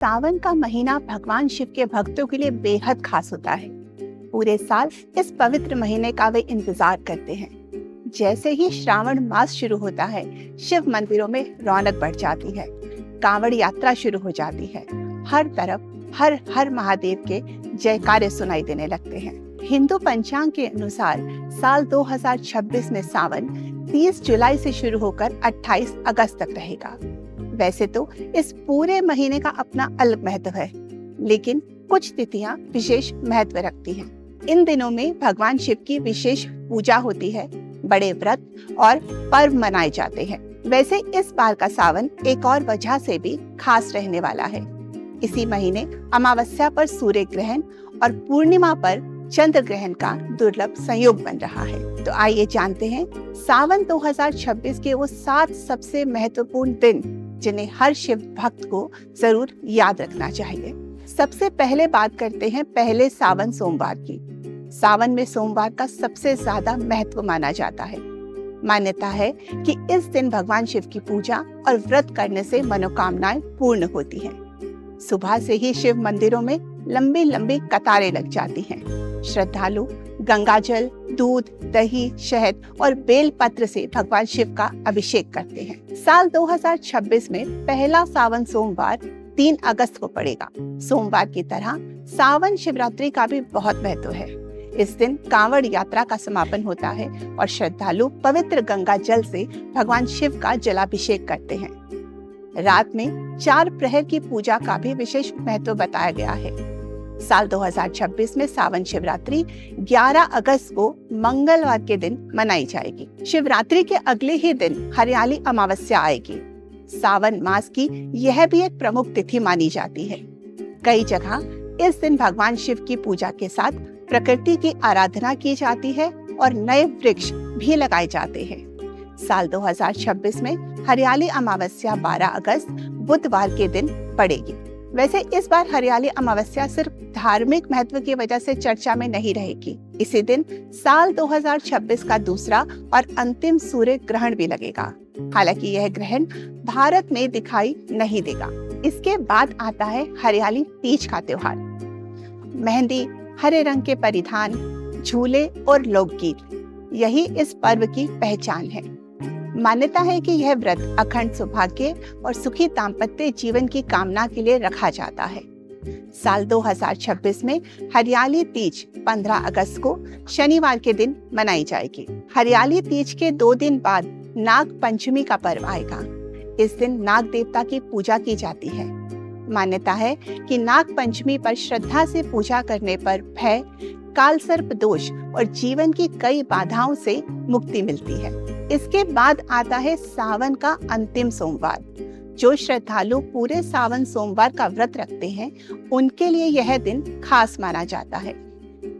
सावन का महीना भगवान शिव के भक्तों के लिए बेहद खास होता है। पूरे साल इस पवित्र महीने का वे इंतजार करते हैं। जैसे ही श्रावण मास शुरू होता है, शिव मंदिरों में रौनक बढ़ जाती है। कांवड़ यात्रा शुरू हो जाती है। हर तरफ हर हर महादेव के जयकारे सुनाई देने लगते हैं। हिंदू पंचांग के अनुसार साल 2026 में सावन 30 जुलाई से शुरू होकर 28 अगस्त तक रहेगा। वैसे तो इस पूरे महीने का अपना अलग महत्व है, लेकिन कुछ तिथियां विशेष महत्व रखती हैं। इन दिनों में भगवान शिव की विशेष पूजा होती है, बड़े व्रत और पर्व मनाए जाते हैं। वैसे इस बार का सावन एक और वजह से भी खास रहने वाला है। इसी महीने अमावस्या पर सूर्य ग्रहण और पूर्णिमा पर चंद्र ग्रहण का दुर्लभ संयोग बन रहा है। तो आइए जानते हैं सावन 2026 के वो 7 सबसे महत्वपूर्ण दिन जिन्हें हर शिव भक्त को जरूर याद रखना चाहिए। सबसे पहले बात करते हैं पहले सावन सोमवार की। सावन में सोमवार का सबसे ज्यादा महत्व माना जाता है। मान्यता है कि इस दिन भगवान शिव की पूजा और व्रत करने से मनोकामनाएं पूर्ण होती हैं। सुबह से ही शिव मंदिरों में लंबी लंबी कतारें लग जाती हैं। श्रद्धालु गंगाजल, दूध, दही, शहद और बेल पत्र से भगवान शिव का अभिषेक करते हैं। साल 2026 में पहला सावन सोमवार 3 अगस्त को पड़ेगा। सोमवार की तरह सावन शिवरात्रि का भी बहुत महत्व है। इस दिन कांवड़ यात्रा का समापन होता है और श्रद्धालु पवित्र गंगा जल से भगवान शिव का जलाभिषेक करते हैं। रात में 4 प्रहर की पूजा का भी विशेष महत्व बताया गया है। साल 2026 में सावन शिवरात्रि 11 अगस्त को मंगलवार के दिन मनाई जाएगी। शिवरात्रि के अगले ही दिन हरियाली अमावस्या आएगी। सावन मास की यह भी एक प्रमुख तिथि मानी जाती है। कई जगह इस दिन भगवान शिव की पूजा के साथ प्रकृति की आराधना की जाती है और नए वृक्ष भी लगाए जाते हैं। साल 2026 में हरियाली अमावस्या 12 अगस्त बुधवार के दिन पड़ेगी। वैसे इस बार हरियाली अमावस्या सिर्फ धार्मिक महत्व की वजह से चर्चा में नहीं रहेगी। इसी दिन साल 2026 का दूसरा और अंतिम सूर्य ग्रहण भी लगेगा। हालांकि यह ग्रहण भारत में दिखाई नहीं देगा। इसके बाद आता है हरियाली तीज का त्योहार। मेहंदी, हरे रंग के परिधान, झूले और लोकगीत, यही इस पर्व की पहचान है। मान्यता है कि यह व्रत अखंड सौभाग्य और सुखी दाम्पत्य जीवन की कामना के लिए रखा जाता है। साल 2026 में हरियाली तीज 15 अगस्त को शनिवार के दिन मनाई जाएगी। हरियाली तीज के 2 दिन बाद नाग पंचमी का पर्व आएगा। इस दिन नाग देवता की पूजा की जाती है। मान्यता है कि नाग पंचमी पर श्रद्धा से पूजा करने पर भय, काल सर्प दोष और जीवन की कई बाधाओं से मुक्ति मिलती है। इसके बाद आता है सावन का अंतिम सोमवार। जो श्रद्धालु पूरे सावन सोमवार का व्रत रखते हैं, उनके लिए यह दिन खास माना जाता है।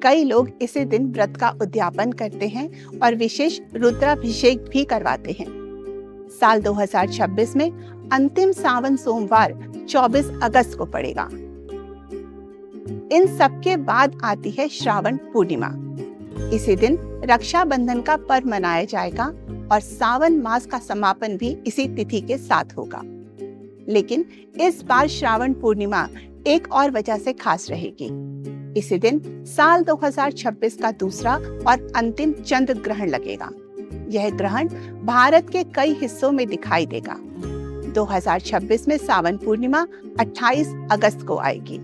कई लोग इसी दिन व्रत का उद्यापन करते हैं और विशेष रुद्राभिषेक भी करवाते हैं। साल 2026 में अंतिम सावन सोमवार 24 अगस्त को पड़ेगा। इन सबके बाद आती है श्रावण पूर्णिमा। इसी दिन रक्षाबंधन का पर्व मनाया जाएगा और सावन मास का समापन भी इसी तिथि के साथ होगा। लेकिन इस बार श्रावण पूर्णिमा एक और वजह से खास रहेगी। इसी दिन साल 2026 का दूसरा और अंतिम चंद्र ग्रहण लगेगा। यह ग्रहण भारत के कई हिस्सों में दिखाई देगा। 2026 में सावन पूर्णिमा 28 अगस्त को आएगी।